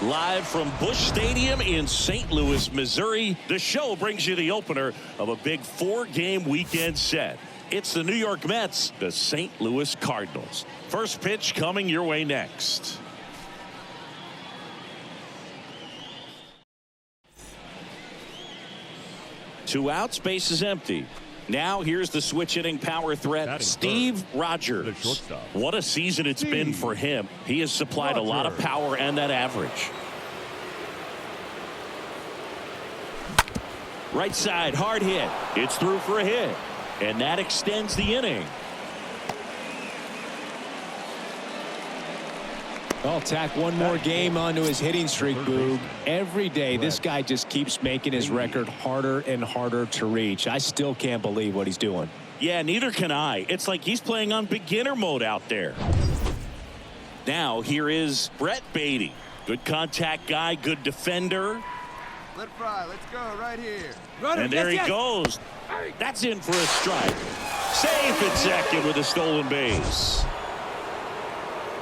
Live from Busch Stadium in St. Louis, Missouri, the show brings you the opener of a big 4-game weekend set. It's the New York Mets, the St. Louis Cardinals. First pitch coming your way next. Two outs, base is empty. Now here's the switch-hitting power threat, Steve Rogers. What a season it's been for him. He has supplied a lot of power and that average. Right side, hard hit. It's through for a hit. And that extends the inning. I'll tack one more game onto his hitting streak, Boog. Every day, this guy just keeps making his record harder and harder to reach. I still can't believe what he's doing. Yeah, neither can I. It's like he's playing on beginner mode out there. Now, here is Brett Beatty. Good contact guy, good defender. Let fly. Let's go right here. And there he goes. That's in for a strike. Safe at second with a stolen base.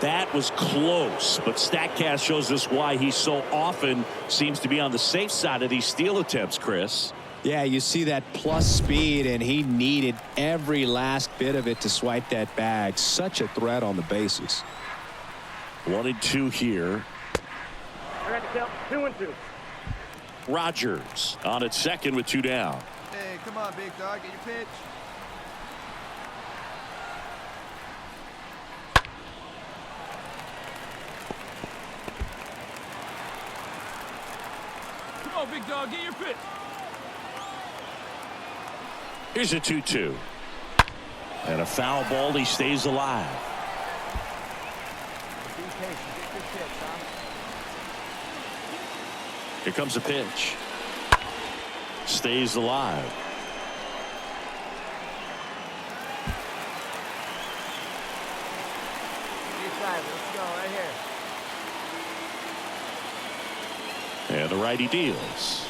That was close, but StatCast shows us why he so often seems to be on the safe side of these steal attempts, Chris. Yeah, you see that plus speed, and he needed every last bit of it to swipe that bag. Such a threat on the bases. 1-2 here. I got to count 2-2. Rogers on at second with 2 down. Hey, come on, big dog. Get your pitch. Come on, big dog. Get your pitch. Here's a 2-2. And a foul ball. He stays alive. Be patient. Get your pitch, huh? Here comes a pitch. Stays alive. Let's go right here. And the righty deals.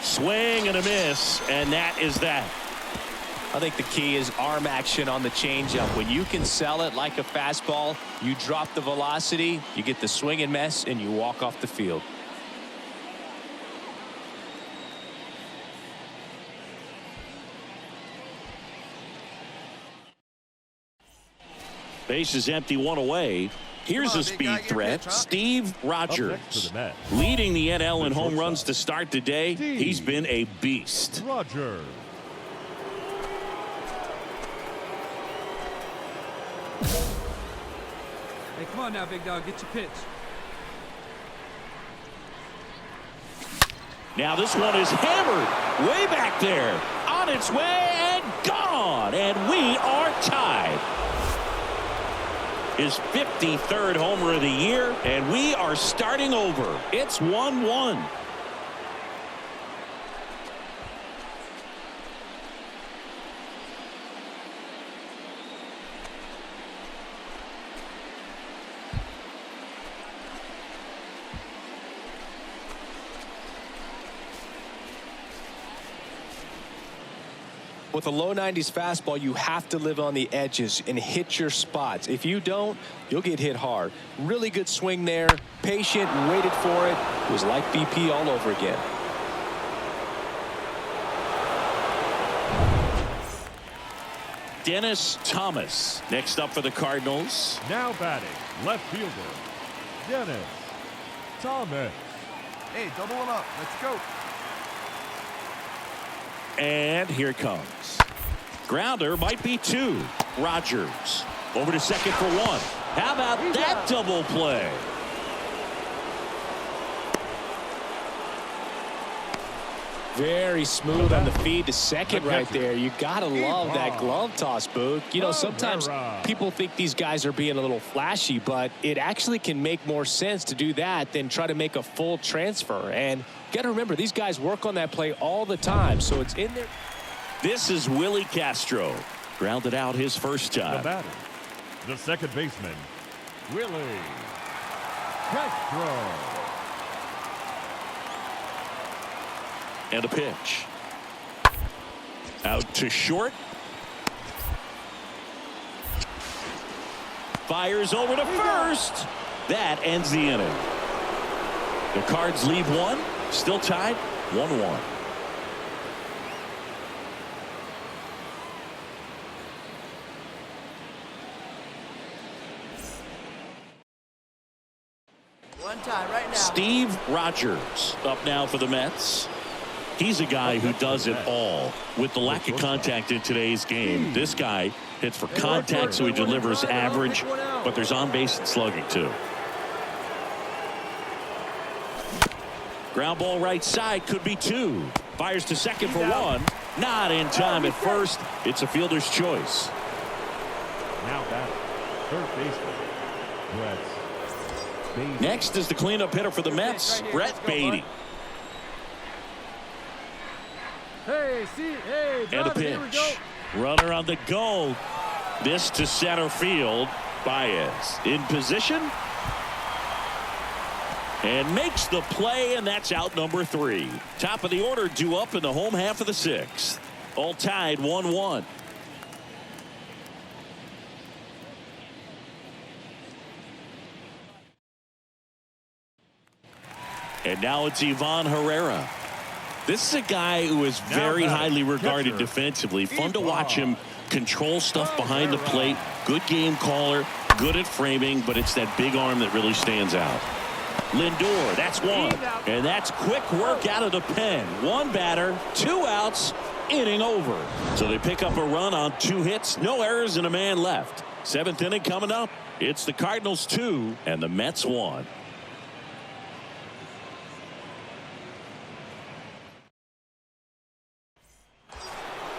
Swing and a miss, and that is that. I think the key is arm action on the changeup. When you can sell it like a fastball, you drop the velocity, you get the swing and miss, and you walk off the field. Base is empty, 1 away. Here's a speed threat, Steve Rogers. Leading the NL in home runs to start the day. He's been a beast. Rogers. Hey, come on now, big dog. Get your pitch. Now this one is hammered way back there. On its way and gone. And we are tied. His 53rd homer of the year, and we are starting over. It's 1-1. With a low 90s fastball, you have to live on the edges and hit your spots. If you don't, you'll get hit hard. Really good swing there. Patient, waited for it. It was like BP all over again. Dennis Thomas next up for the Cardinals. Now batting, left fielder, Dennis Thomas. Hey, double him up. Let's go. And here it comes. Grounder might be 2. Rogers over to second for 1. How about that double play? Very smooth on the feed to second right there. You got to love that glove toss, Boog. You know, sometimes people think these guys are being a little flashy, but it actually can make more sense to do that than try to make a full transfer. And got to remember, these guys work on that play all the time, so it's in there. This is Willie Castro. Grounded out his first time. The batter, the second baseman, Willie Castro. And a pitch. Out to short. Fires over to first. That ends the inning. The Cards lead one. Still tied 1-1. One time right now. Steve Rogers up now for the Mets. He's a guy who does it all. With the lack of contact in today's game, this guy hits for contact, so he delivers average, but there's on-base and slugging too. Ground ball right side, could be two. Fires to second for one. Not in time at first. It's a fielder's choice. Now batting, third baseman, Brett Beatty. Next is the cleanup hitter for the Mets, Brett Beatty. Hey, see, hey, And a pitch. Runner on the go. This to center field. Baez in position. And makes the play, and that's out number 3. Top of the order due up in the home half of the 6th. All tied 1-1. And now it's Ivan Herrera. This is a guy who is very highly regarded defensively. Fun to watch him control stuff behind the plate. Good game caller, good at framing, but it's that big arm that really stands out. Lindor, that's one. And that's quick work out of the pen. One batter, 2 outs, inning over. So they pick up a run on 2 hits, no errors, and a man left. 7th inning coming up. It's the Cardinals 2 and the Mets 1.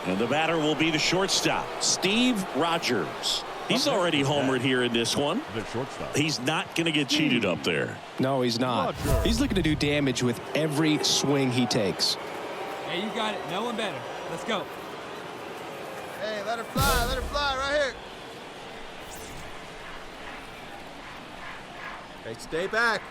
And the batter will be the shortstop, Steve Rogers. He's already homered here in this one. The shortstop. He's not going to get cheated up there. No, he's not. He's looking to do damage with every swing he takes. Hey, you got it. No one better. Let's go. Hey, let her fly right here. Hey, stay back.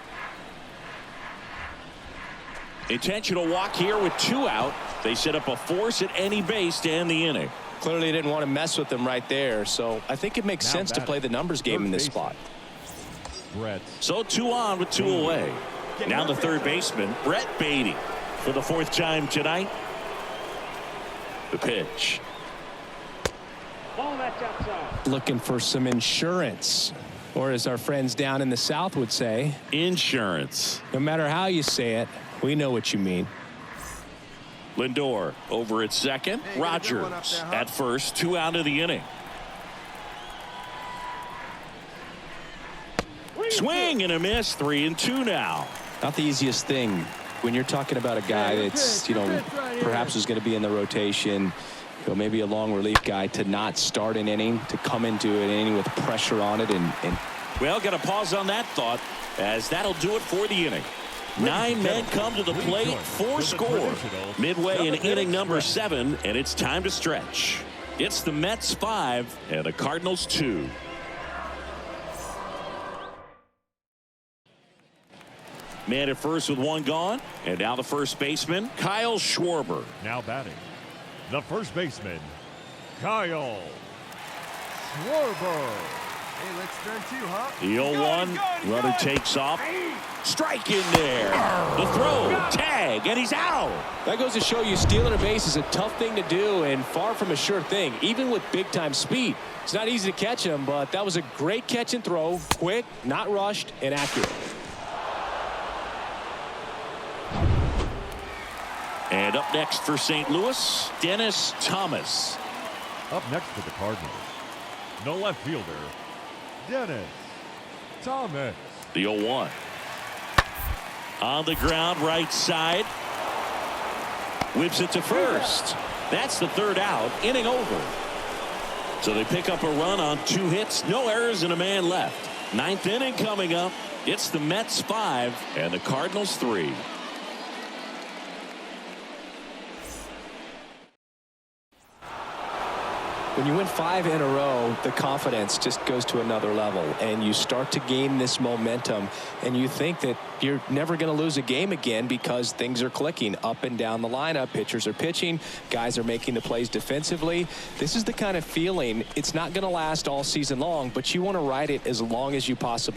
Intentional walk here with 2 out. They set up a force at any base to end the inning. Clearly didn't want to mess with them right there, so I think it makes sense to play the numbers game in this spot. Brett. So 2 on with 2 away. Now the third baseman, Brett Beatty, for the 4th time tonight. The pitch. Looking for some insurance, or as our friends down in the South would say, Insurance. no matter how you say it, we know what you mean. Lindor over at second. Hey, Rogers at first. 2 out of the inning. Swing and a miss. 3-2 now. Not the easiest thing when you're talking about a guy that's, perhaps is going to be in the rotation, maybe a long relief guy, to not start an inning, to come into an inning with pressure on it. And well, got to pause on that thought, as that'll do it for the inning. 9 men come to the plate, 4 score. Midway in inning number 7, and it's time to stretch. It's the Mets 5 and the Cardinals 2. Man at first with 1 gone, and now the first baseman, Kyle Schwarber. Now batting, the first baseman, Kyle Schwarber. Hey, let's turn 2, huh? The 0-1, runner takes off. Strike in there. The throw, tag, and he's out. that goes to show you stealing a base is a tough thing to do and far from a sure thing, even with big-time speed. It's not easy to catch him, but that was a great catch and throw. Quick, not rushed, and accurate. And up next for St. Louis, Dennis Thomas. Up next for the Cardinals, the left fielder, Dennis Thomas. The 0-1. On the ground, right side. Whips it to first. That's the 3rd out. Inning over. So they pick up a run on 2 hits, no errors, and a man left. 9th inning coming up. It's the Mets 5 and the Cardinals 3. When you win 5 in a row, the confidence just goes to another level, and you start to gain this momentum, and you think that you're never going to lose a game again because things are clicking up and down the lineup. Pitchers are pitching, guys are making the plays defensively. This is the kind of feeling, it's not going to last all season long, but you want to ride it as long as you possibly